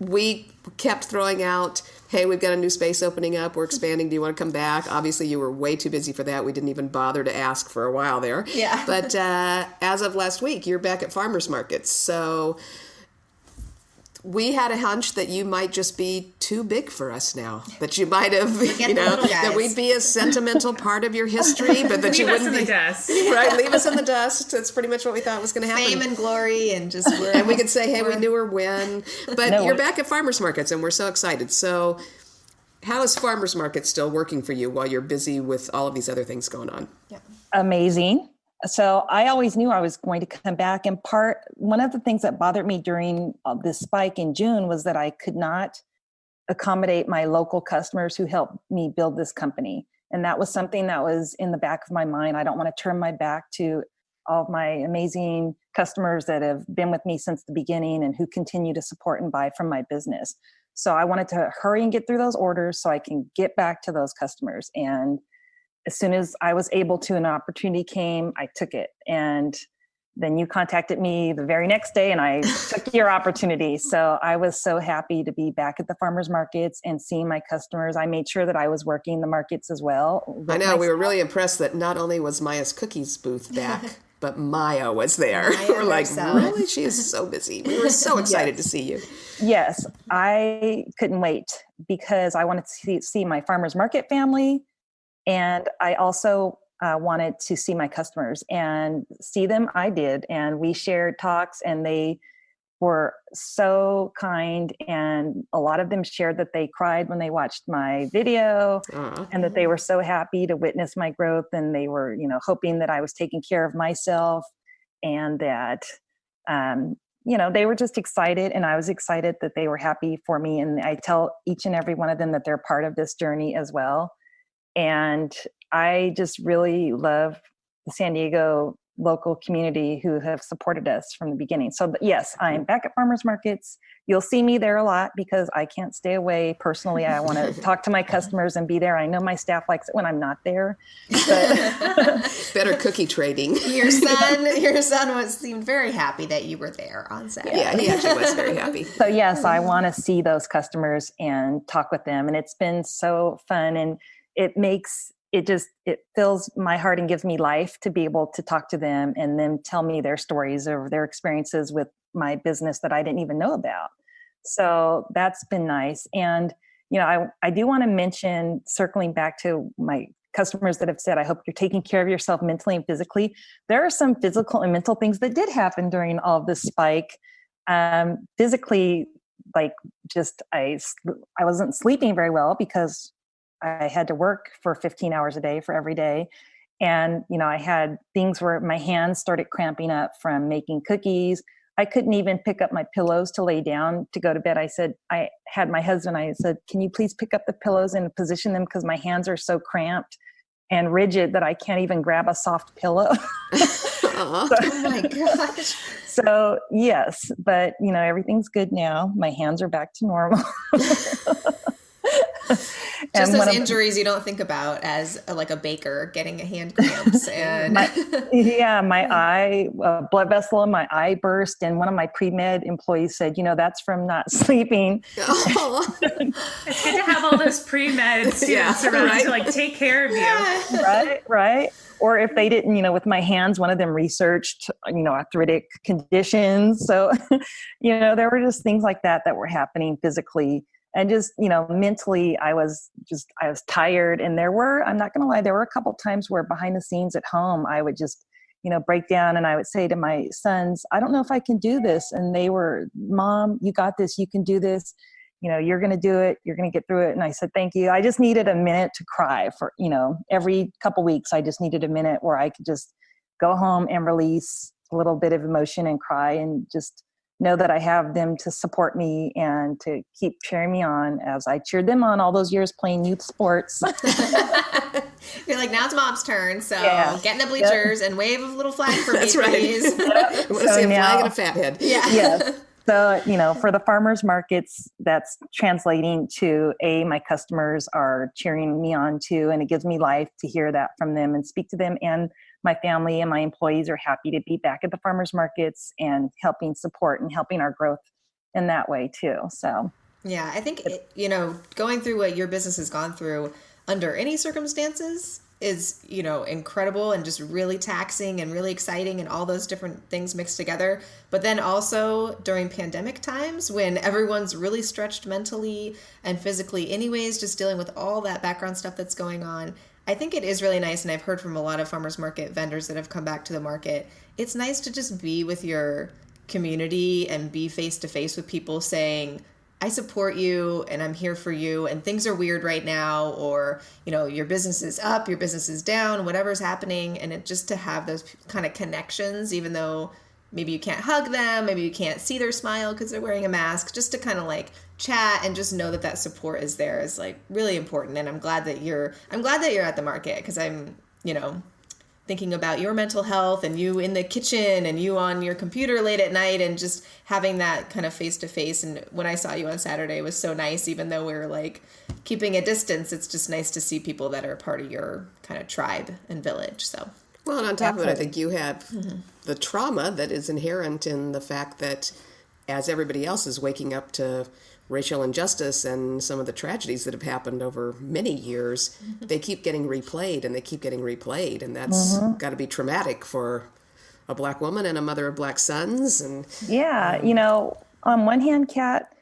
we kept throwing out, hey, we've got a new space opening up. We're expanding. Do you want to come back? Obviously, you were way too busy for that. We didn't even bother to ask for a while there. Yeah. But as of last week, you're back at Farmers Markets. So we had a hunch that you might just be too big for us now. That you might have, that we'd be a sentimental part of your history, but that you wouldn't be. Leave us in the dust. Right, leave us in the dust. That's pretty much what we thought was going to happen. Fame and glory and just and we could say, hey, we knew her when. But you're back at Farmers Markets, and we're so excited. So how is Farmers Market still working for you while you're busy with all of these other things going on? Yeah. Amazing. So I always knew I was going to come back. And one of the things that bothered me during this spike in June was that I could not accommodate my local customers who helped me build this company. And that was something that was in the back of my mind. I don't want to turn my back to all of my amazing customers that have been with me since the beginning and who continue to support and buy from my business. So I wanted to hurry and get through those orders so I can get back to those customers. And as soon as I was able to, an opportunity came, I took it. And then you contacted me the very next day and I took your opportunity. So I was so happy to be back at the farmers markets and seeing my customers. I made sure that I was working the markets as well. I know, we were really impressed that not only was Maya's Cookies booth back, but Maya was there. We're like, really? She is so busy. We were so excited to see you. Yes, I couldn't wait because I wanted to see my farmers market family. And I also wanted to see my customers and see them. I did. And we shared talks and they were so kind. And a lot of them shared that they cried when they watched my video and that they were so happy to witness my growth. And they were, hoping that I was taking care of myself and that, they were just excited. And I was excited that they were happy for me. And I tell each and every one of them that they're part of this journey as well. And I just really love the San Diego local community who have supported us from the beginning. So yes, I'm back at farmers markets. You'll see me there a lot because I can't stay away personally. I want to talk to my customers and be there. I know my staff likes it when I'm not there. But better cookie trading. Your son seemed very happy that you were there on Saturday. Yeah, he actually was very happy. So yes, I want to see those customers and talk with them. And it's been so fun. And it fills my heart and gives me life to be able to talk to them and then tell me their stories or their experiences with my business that I didn't even know about. So that's been nice. And, I do want to mention, circling back to my customers that have said, I hope you're taking care of yourself mentally and physically. There are some physical and mental things that did happen during all of this spike. Physically, I wasn't sleeping very well because I had to work for 15 hours a day for every day. And, I had things where my hands started cramping up from making cookies. I couldn't even pick up my pillows to lay down to go to bed. I had my husband, I said, can you please pick up the pillows and position them because my hands are so cramped and rigid that I can't even grab a soft pillow. Oh my gosh. So yes, but everything's good now. My hands are back to normal. Just those injuries you don't think about as a baker getting a hand cramps and my eye blood vessel in my eye burst, and one of my pre-med employees said, that's from not sleeping. Oh. It's good to have all those pre-med students around to take care of you. Right. Or if they didn't, with my hands, one of them researched, arthritic conditions. So, there were just things like that were happening physically. And just, mentally, I was tired. And I'm not going to lie, there were a couple times where behind the scenes at home, I would just, break down and I would say to my sons, I don't know if I can do this. And they were, Mom, you got this, you can do this. you're going to do it. You're going to get through it. And I said, thank you. I just needed a minute to cry for, every couple weeks, I just needed a minute where I could just go home and release a little bit of emotion and cry and just know that I have them to support me and to keep cheering me on as I cheered them on all those years playing youth sports. You're like, now it's mom's turn. So get in the Yep. bleachers and wave a little flag for me, That's right. please. I want to So see a now- flag and a fat head. Yeah. Yes. So, for the farmers markets, that's translating to my customers are cheering me on too. And it gives me life to hear that from them and speak to them. And my family and my employees are happy to be back at the farmers markets and helping support and helping our growth in that way too. So, Yeah, I think, going through what your business has gone through under any circumstances is, incredible and just really taxing and really exciting and all those different things mixed together. But then also during pandemic times when everyone's really stretched mentally and physically anyways, just dealing with all that background stuff that's going on. I think it is really nice, and I've heard from a lot of farmers market vendors that have come back to the market. It's nice to just be with your community and be face to face with people saying, I support you and I'm here for you, and things are weird right now, or, your business is up, your business is down, whatever's happening. And just to have those kind of connections, even though maybe you can't hug them, maybe you can't see their smile because they're wearing a mask, just to kind of like chat and just know that support is there is like really important. And I'm glad that you're at the market, because I'm, thinking about your mental health and you in the kitchen and you on your computer late at night and just having that kind of face to face. And when I saw you on Saturday, it was so nice, even though we were like keeping a distance, it's just nice to see people that are part of your kind of tribe and village. So, Well, and on top of it, I think you have the trauma that is inherent in the fact that as everybody else is waking up to racial injustice and some of the tragedies that have happened over many years, they keep getting replayed and they keep getting replayed. And that's got to be traumatic for a Black woman and a mother of Black sons. And yeah, on one hand, Kat,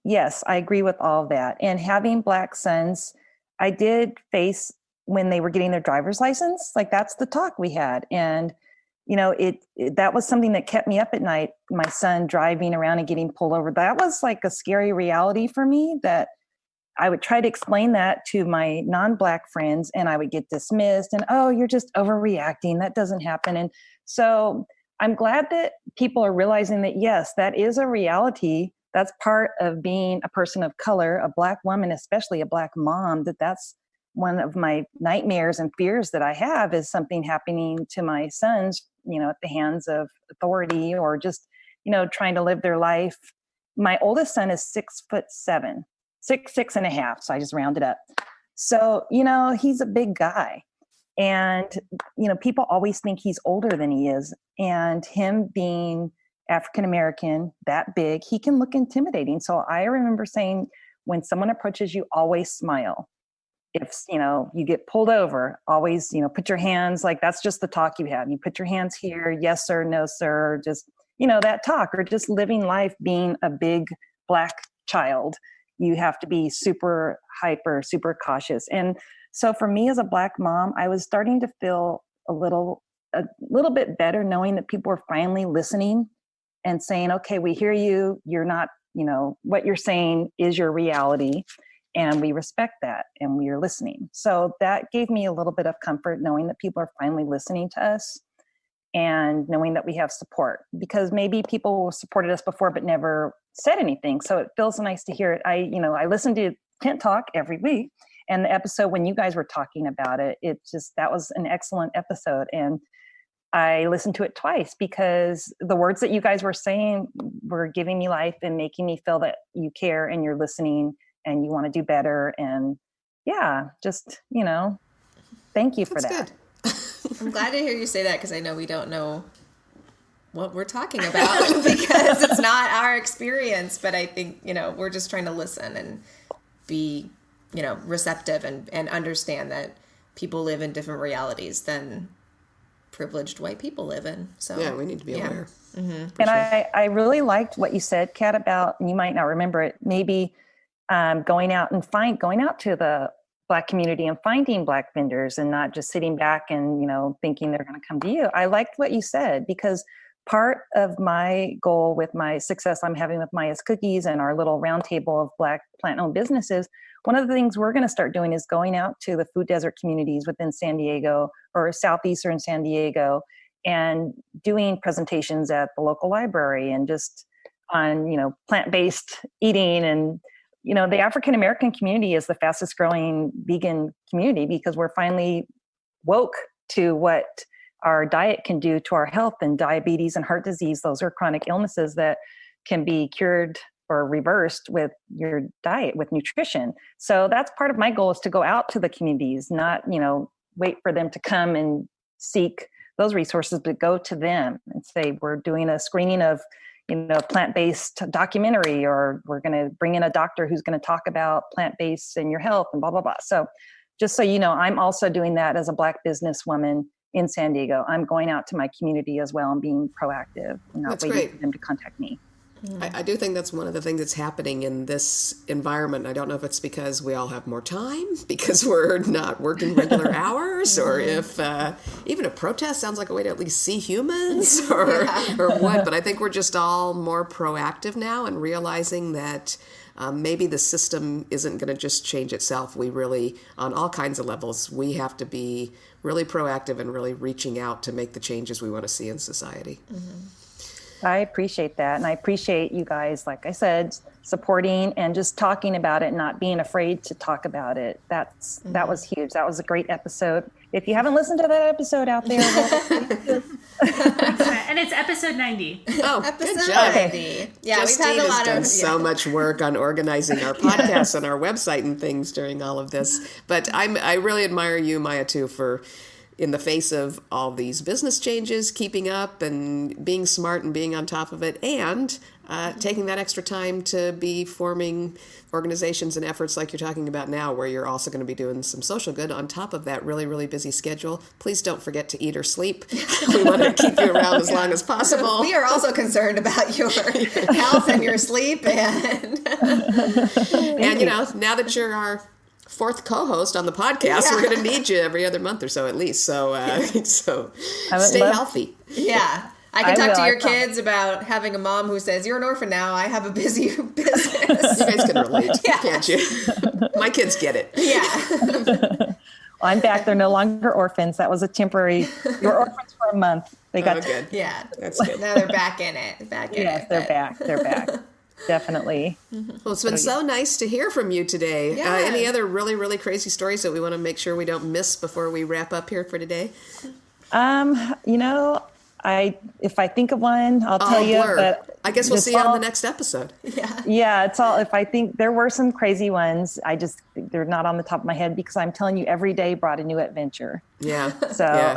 yes, I agree with all of that. And having Black sons, I did face when they were getting their driver's license, like that's the talk we had. And that was something that kept me up at night. My son driving around and getting pulled over. That was like a scary reality for me, that I would try to explain that to my non-Black friends and I would get dismissed and, oh, you're just overreacting. That doesn't happen. And so I'm glad that people are realizing that, yes, that is a reality. That's part of being a person of color, a Black woman, especially a Black mom, that's one of my nightmares and fears that I have is something happening to my sons, at the hands of authority or just, trying to live their life. My oldest son is 6'7", 6'6.5". So I just rounded up. So, he's a big guy and, people always think he's older than he is. And him being African-American, that big, he can look intimidating. So I remember saying, when someone approaches you, always smile. If, you get pulled over, always, put your hands, like that's just the talk you have. You put your hands here, yes, sir, no, sir, just, that talk, or just living life being a big Black child. You have to be super hyper, super cautious. And so for me as a Black mom, I was starting to feel a little bit better knowing that people were finally listening and saying, okay, we hear you. You're not, what you're saying is your reality. And we respect that and we are listening. So that gave me a little bit of comfort knowing that people are finally listening to us and knowing that we have support, because maybe people supported us before but never said anything. So it feels nice to hear it. I listen to Tent Talk every week, and the episode when you guys were talking about it, that was an excellent episode. And I listened to it twice because the words that you guys were saying were giving me life and making me feel that you care and you're listening and you want to do better. And just, thank you for that. Good. I'm glad to hear you say that, because I know we don't know what we're talking about because it's not our experience. But I think, we're just trying to listen and be, receptive and understand that people live in different realities than privileged white people live in. So yeah, we need to be aware. Mm-hmm. And sure. I really liked what you said, Kat, about, and you might not remember it, maybe going out to the Black community and finding Black vendors and not just sitting back and, thinking they're going to come to you. I liked what you said, because part of my goal with my success I'm having with Maya's Cookies and our little roundtable of Black plant-owned businesses, one of the things we're going to start doing is going out to the food desert communities within San Diego or southeastern San Diego and doing presentations at the local library and just on, plant-based eating. And, the African American community is the fastest growing vegan community because we're finally woke to what our diet can do to our health, and diabetes and heart disease. Those are chronic illnesses that can be cured or reversed with your diet, with nutrition. So that's part of my goal, is to go out to the communities, not, wait for them to come and seek those resources, but go to them and say, we're doing a screening of, plant-based documentary, or we're going to bring in a doctor who's going to talk about plant-based and your health and blah, blah, blah. So just so you know, I'm also doing that as a Black businesswoman in San Diego. I'm going out to my community as well and being proactive and not waiting for them to contact me. I do think that's one of the things that's happening in this environment. I don't know if it's because we all have more time, because we're not working regular hours, or if even a protest sounds like a way to at least see humans or what. But I think we're just all more proactive now and realizing that maybe the system isn't going to just change itself. We really, on all kinds of levels, we have to be really proactive and really reaching out to make the changes we want to see in society. Mm-hmm. I appreciate that. And I appreciate you guys, like I said, supporting and just talking about it, not being afraid to talk about it. That was huge. That was a great episode. If you haven't listened to that episode out there, and it's episode 90. Oh, Episode good job. 90. Yeah, Justine we've had a lot has done of so much work on organizing our podcasts and our website and things during all of this. But I really admire you, Maya, too, for, in the face of all these business changes, keeping up and being smart and being on top of it, and taking that extra time to be forming organizations and efforts like you're talking about now, where you're also going to be doing some social good on top of that really, really busy schedule. Please don't forget to eat or sleep. We want to keep you around as long as possible. We are also concerned about your health and your sleep. And now that you're our fourth co-host on the podcast, we're going to need you every other month or so at least. So stay healthy. Yeah. I can talk to your kids about having a mom who says, you're an orphan now. I have a busy business. You guys can relate, can't you? My kids get it. Yeah. Well, I'm back. They're no longer orphans. That was a temporary, you were orphans for a month. They got good. Yeah. That's good. Now they're back in it. Yes, they're back. They're back. Definitely. Well, it's been so nice to hear from you today. Yeah. Any other really, really crazy stories that we want to make sure we don't miss before we wrap up here for today? If I think of one, I'll tell you. But I guess we'll see you on the next episode. Yeah, it's all, if I think there were some crazy ones, they're not on the top of my head, because I'm telling you, every day brought a new adventure. Yeah. So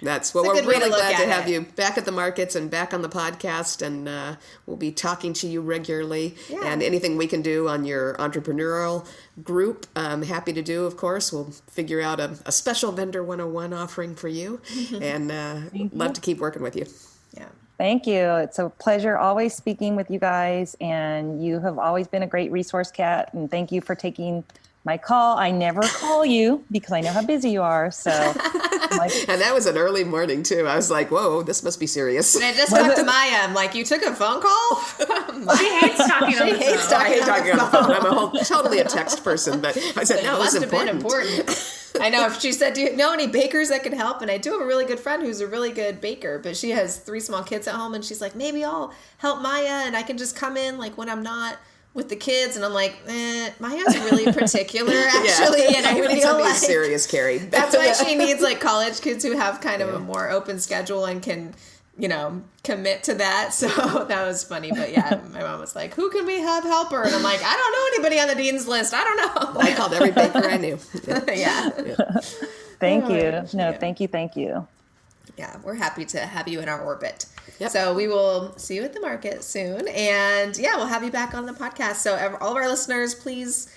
that's what we're really glad to have you back at the markets and back on the podcast, and we'll be talking to you regularly. Yeah. And anything we can do on your entrepreneurial group, I'm happy to do, of course. We'll figure out a special Vendor 101 offering for you, and love to keep working with you. Yeah. Thank you. It's a pleasure always speaking with you guys, and you have always been a great resource, Kat, and thank you for taking my call. I never call you because I know how busy you are. So, and that was an early morning too. I was like, "Whoa, this must be serious." And I just talked to Maya. I'm like, "You took a phone call?" She hates talking on the phone. I hate talking on the phone. I'm totally a text person, but I said, "No, it's important." I know. If she said, "Do you know any bakers that could help?" And I do have a really good friend who's a really good baker, but she has 3 small kids at home, and she's like, "Maybe I'll help Maya, and I can just come in like when I'm not with the kids." And I'm like, Maya's really particular, actually. And I we need feel somebody like serious, Carrie. that's why she needs like college kids who have kind of a more open schedule and can, commit to that. So that was funny. But yeah, my mom was like, "Who can we have help her?" And I'm like, "I don't know anybody on the dean's list. I don't know." I called every baker I knew. Yeah. Thank you. No, thank you. Yeah, we're happy to have you in our orbit. Yep. So we will see you at the market soon. And we'll have you back on the podcast. So all of our listeners, please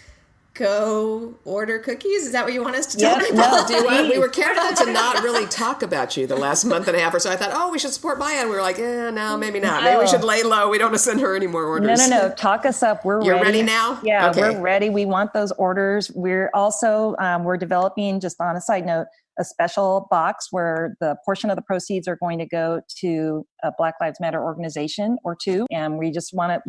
go order cookies. Is that what you want us to talk about? No, we were careful to not really talk about you the last month and a half or so. I thought, we should support Maya. And we were like, no, maybe not. Maybe we should lay low. We don't want to send her any more orders. No. Talk us up. You're ready now? Yeah, okay. We're ready. We want those orders. We're also, we're developing, just on a side note, a special box where the portion of the proceeds are going to go to a Black Lives Matter organization or two. And we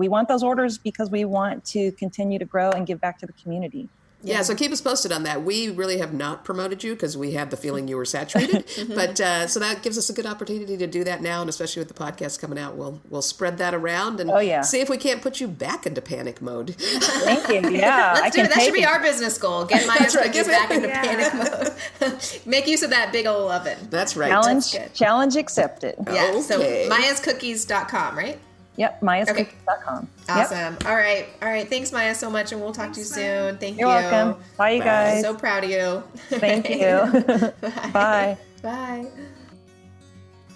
want those orders because we want to continue to grow and give back to the community. Yeah, so keep us posted on that. We really have not promoted you because we had the feeling you were saturated. But so that gives us a good opportunity to do that now, and especially with the podcast coming out, we'll spread that around and see if we can't put you back into panic mode. Thank you. Yeah, Let's do it. That should be our business goal. Get Maya's cookies back into panic mode. Make use of that big old oven. That's right. Challenge accepted. Yeah. Okay. So mayascookies.com, right? Yep, mayascookies.com. Awesome. Yep. All right. Thanks, Maya, so much, and we'll talk to you soon. Thank you. You're welcome. Bye, you guys. So proud of you. Thank you. Bye. Bye.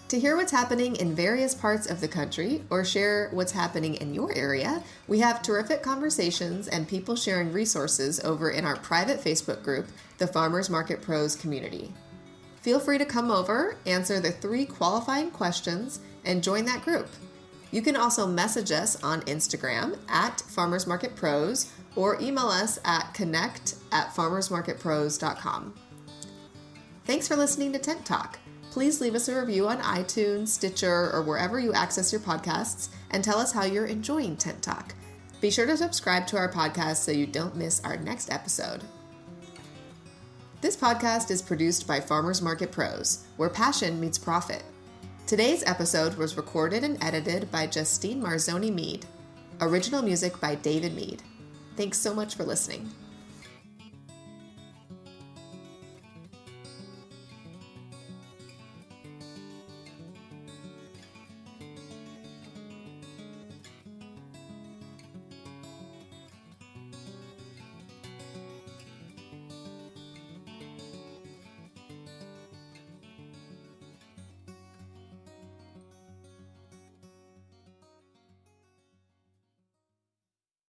To hear what's happening in various parts of the country or share what's happening in your area, we have terrific conversations and people sharing resources over in our private Facebook group, the Farmers Market Pros Community. Feel free to come over, answer the 3 qualifying questions, and join that group. You can also message us on Instagram at Farmers Market Pros or email us at connect@farmersmarketpros.com. Thanks for listening to Tent Talk. Please leave us a review on iTunes, Stitcher, or wherever you access your podcasts, and tell us how you're enjoying Tent Talk. Be sure to subscribe to our podcast so you don't miss our next episode. This podcast is produced by Farmers Market Pros, where passion meets profit. Today's episode was recorded and edited by Justine Marzoni Mead. Original music by David Mead. Thanks so much for listening.